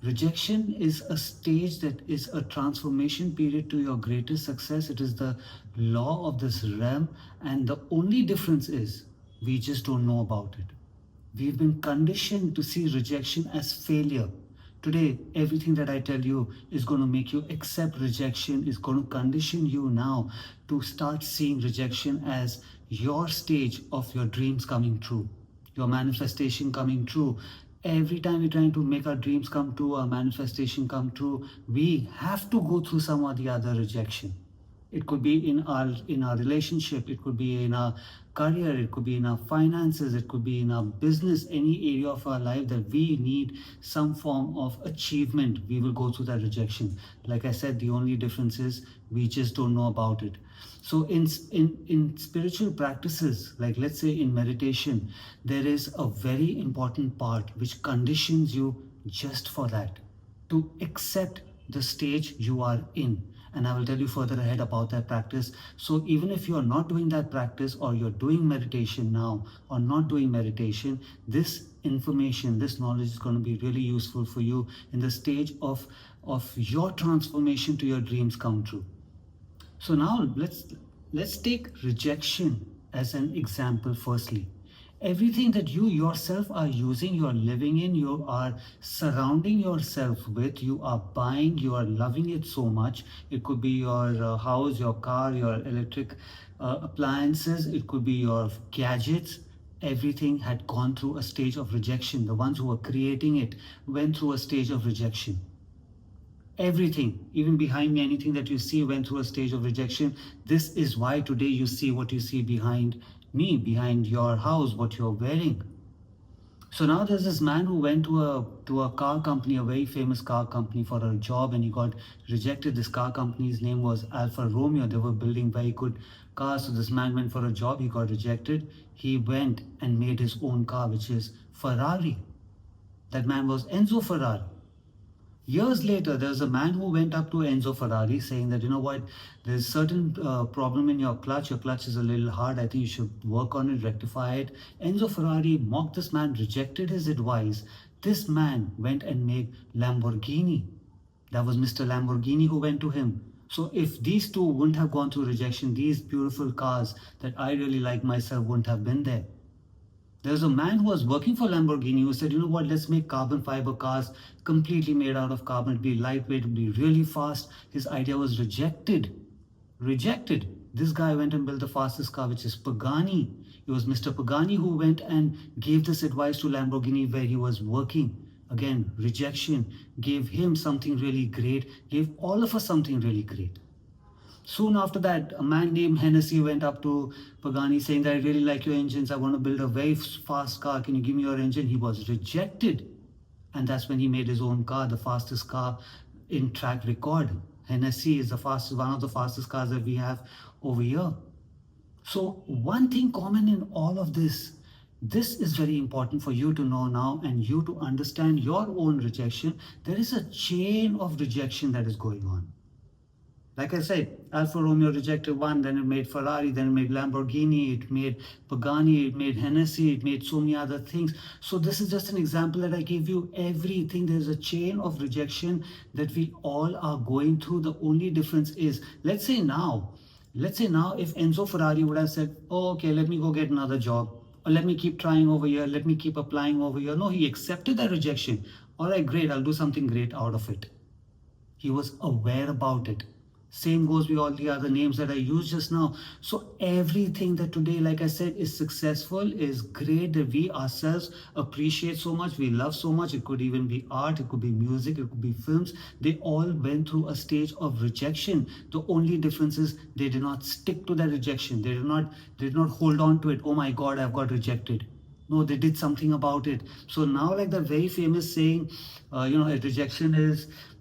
Rejection is a stage that is a transformation period to your greatest success. It is the law of this realm, and the only difference is we just don't know about it. We've been conditioned to see rejection as failure. Today, everything that I tell you is going to make you accept rejection, is going to condition you now to start seeing rejection as your stage of your dreams coming true, your manifestation coming true. Every time we're trying to make our dreams come true, our manifestation come true, we have to go through some or the other rejection. It could be in our relationship, it could be in our career, it could be in our finances, it could be in our business, any area of our life that we need some form of achievement. We will go through that rejection. Like I said, the only difference is we just don't know about it. So in spiritual practices, like let's say in meditation, there is a very important part which conditions you just for that, to accept the stage you are in. And I will tell you further ahead about that practice. So even if you are not doing that practice, or you're doing meditation now or not doing meditation, this information, this knowledge is going to be really useful for you in the stage of your transformation to your dreams come true. So now let's take rejection as an example. Firstly, everything that you yourself are using, you are living in, you are surrounding yourself with, you are buying, you are loving it so much. It could be your house, your car, your electric appliances, it could be your gadgets. Everything had gone through a stage of rejection. The ones who were creating it went through a stage of rejection. Everything, even behind me, anything that you see went through a stage of rejection. This is why today you see what you see behind me, behind your house, what you're wearing. So now there's this man who went to a car company, a very famous car company, for a job, and he got rejected. This car company's name was Alfa Romeo. They were building very good cars. So this man went for a job, he got rejected. He went and made his own car, which is Ferrari. That man was Enzo Ferrari. Years later, there's a man who went up to Enzo Ferrari saying that, you know what, there's certain problem in your clutch is a little hard, I think you should work on it, rectify it. Enzo Ferrari mocked this man, rejected his advice. This man went and made Lamborghini. That was Mr. Lamborghini who went to him. So if these two wouldn't have gone through rejection, these beautiful cars that I really like myself wouldn't have been there. There's a man who was working for Lamborghini who said, you know what, let's make carbon fiber cars completely made out of carbon. It'll be lightweight, it'll be really fast. His idea was rejected. Rejected. This guy went and built the fastest car, which is Pagani. It was Mr. Pagani who went and gave this advice to Lamborghini where he was working. Again, rejection gave him something really great, gave all of us something really great. Soon after that, a man named Hennessy went up to Pagani saying that I really like your engines. I want to build a very fast car. Can you give me your engine? He was rejected. And that's when he made his own car, the fastest car in track record. Hennessy is one of the fastest cars that we have over here. So one thing common in all of this is very important for you to know now, and you to understand your own rejection. There is a chain of rejection that is going on. Like I said, Alfa Romeo rejected one, then it made Ferrari, then it made Lamborghini, it made Pagani, it made Hennessy, it made so many other things. So this is just an example that I gave you. Everything, there's a chain of rejection that we all are going through. The only difference is, let's say now if Enzo Ferrari would have said, oh, okay, let me go get another job, or let me keep trying over here, let me keep applying over here. No, he accepted that rejection. All right, great, I'll do something great out of it. He was aware about it. Same goes with all the other names that I used just now. So everything that today, like I said, is successful, is great, that we ourselves appreciate so much, we love so much. It could even be art, it could be music, it could be films. They all went through a stage of rejection. The only difference is they did not stick to that rejection. They did not hold on to it. Oh my God, I've got rejected. No, they did something about it. So now, like the very famous saying, rejection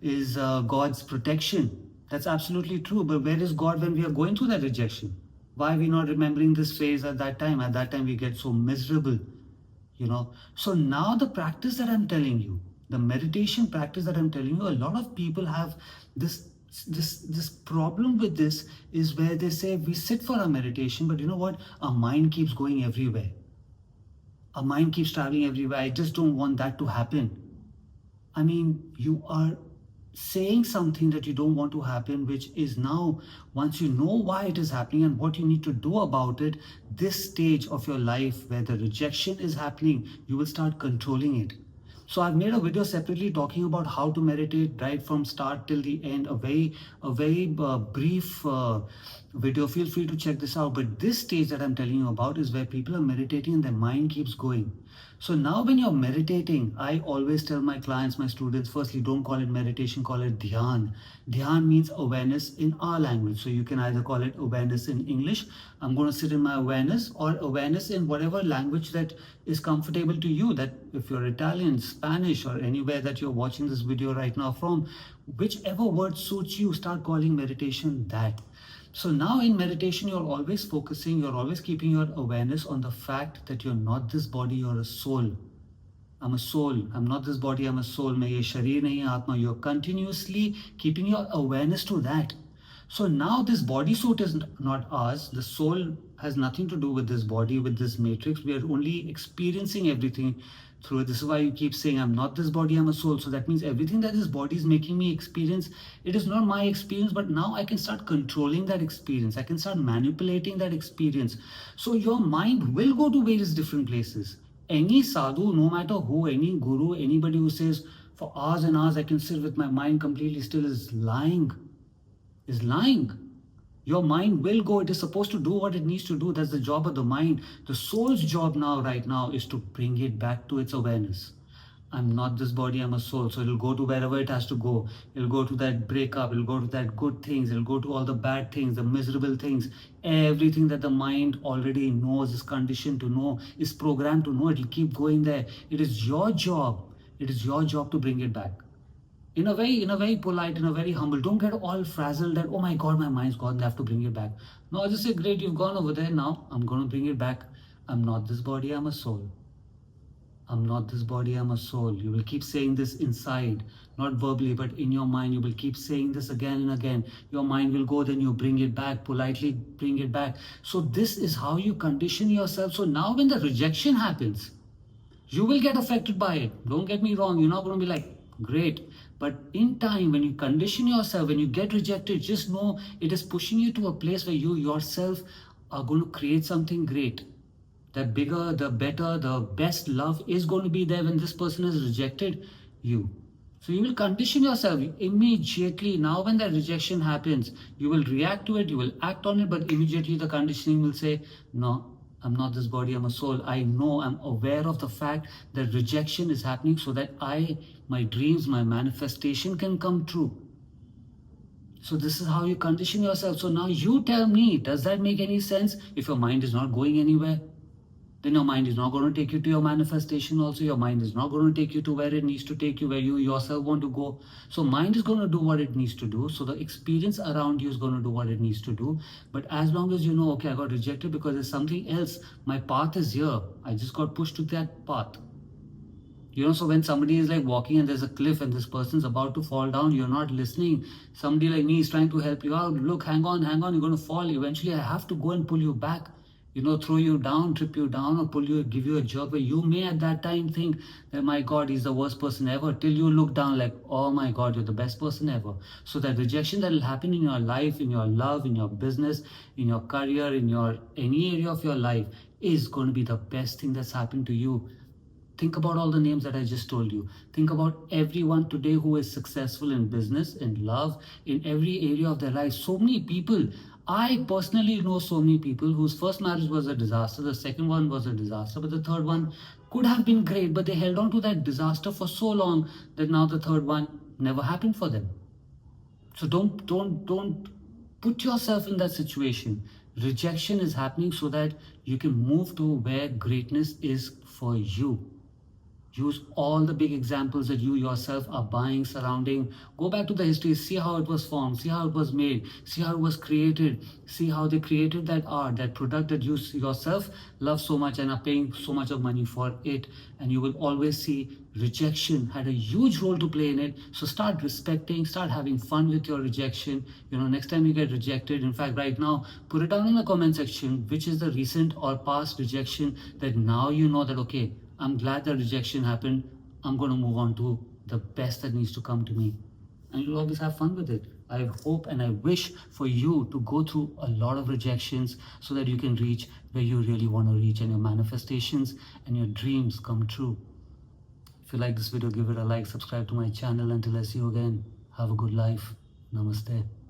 is God's protection. That's absolutely true. But where is God when we are going through that rejection? Why are we not remembering this phase at that time? At that time, we get so miserable, So now the practice that I'm telling you, the meditation practice that I'm telling you, a lot of people have this problem with this, is where they say we sit for our meditation, but you know what? Our mind keeps going everywhere. Our mind keeps traveling everywhere. I just don't want that to happen. I mean, you are saying something that you don't want to happen, which is now, once you know why it is happening and what you need to do about it, this stage of your life where the rejection is happening, you will start controlling it. So I've made a video separately talking about how to meditate right from start till the end. A very brief video. Feel free to check this out. But this stage that I'm telling you about is where people are meditating and their mind keeps going. So now when you're meditating, I always tell my clients, my students, firstly, don't call it meditation, call it dhyan. Dhyan means awareness in our language. So you can either call it awareness in English. I'm going to sit in my awareness, or awareness in whatever language that is comfortable to you. That if you're Italian, Spanish, or anywhere that you're watching this video right now from, whichever word suits you, start calling meditation that. So now in meditation, you're always focusing, you're always keeping your awareness on the fact that you're not this body, you're a soul. I'm a soul. I'm not this body, I'm a soul. मैं ये शरीर नहीं है, आत्मा. You're continuously keeping your awareness to that. So now this body suit is not ours. The soul has nothing to do with this body, with this matrix. We are only experiencing everything through it. This is why you keep saying, I'm not this body, I'm a soul. So that means everything that this body is making me experience, it is not my experience, but now I can start controlling that experience. I can start manipulating that experience. So your mind will go to various different places. Any sadhu, no matter who, any guru, anybody who says, for hours and hours I can sit with my mind completely still, is lying. Is lying. Your mind will go. It is supposed to do what it needs to do. That's the job of the mind. The soul's job now, right now, is to bring it back to its awareness. I'm not this body, I'm a soul. So it'll go to wherever it has to go. It'll go to that breakup, it'll go to that good things, it'll go to all the bad things, the miserable things, everything that the mind already knows, is conditioned to know, is programmed to know. It'll keep going there. It is your job. It is your job to bring it back. In a very polite, in a very humble. Don't get all frazzled that, oh my God, my mind's gone, I have to bring it back. No, I just say, great, you've gone over there. Now I'm going to bring it back. I'm not this body, I'm a soul. I'm not this body, I'm a soul. You will keep saying this inside, not verbally, but in your mind. You will keep saying this again and again. Your mind will go, then you bring it back, politely bring it back. So this is how you condition yourself. So now when the rejection happens, you will get affected by it. Don't get me wrong. You're not going to be like, great. But in time, when you condition yourself, when you get rejected, just know it is pushing you to a place where you yourself are going to create something great. The bigger, the better, the best love is going to be there when this person has rejected you. So you will condition yourself immediately. Now when that rejection happens, you will react to it, you will act on it, but immediately the conditioning will say, no, I'm not this body, I'm a soul. I know, I'm aware of the fact that rejection is happening so that my dreams, my manifestation can come true. So this is how you condition yourself. So now you tell me, does that make any sense? If your mind is not going anywhere, then your mind is not going to take you to your manifestation also. Your mind is not going to take you to where it needs to take you, where you yourself want to go. So mind is going to do what it needs to do. So the experience around you is going to do what it needs to do. But as long as you know, okay, I got rejected because there's something else. My path is here. I just got pushed to that path. So when somebody is like walking and there's a cliff and this person's about to fall down, you're not listening. Somebody like me is trying to help you out. Look, hang on, you're going to fall. Eventually, I have to go and pull you back. Throw you down, trip you down, or pull you, give you a jerk where you may at that time think that, my God, he's the worst person ever, till you look down like, oh my God, you're the best person ever. So that rejection that will happen in your life, in your love, in your business, in your career, in your any area of your life is going to be the best thing that's happened to you. Think about all the names that I just told you. Think about everyone today who is successful in business, in love, in every area of their life. So many people. I personally know so many people whose first marriage was a disaster, the second one was a disaster, but the third one could have been great, but they held on to that disaster for so long that now the third one never happened for them. So don't put yourself in that situation. Rejection is happening so that you can move to where greatness is for you. Use all the big examples that you yourself are buying, surrounding. Go back to the history, see how it was formed, see how it was made, see how it was created, see how they created that art, that product that you yourself love so much and are paying so much of money for it. And you will always see rejection had a huge role to play in it. So start respecting, start having fun with your rejection. Next time you get rejected, in fact, right now, put it down in the comment section, which is the recent or past rejection that now you know that, okay, I'm glad the rejection happened. I'm going to move on to the best that needs to come to me. And you'll always have fun with it. I hope and I wish for you to go through a lot of rejections so that you can reach where you really want to reach and your manifestations and your dreams come true. If you like this video, give it a like, subscribe to my channel. Until I see you again, have a good life. Namaste.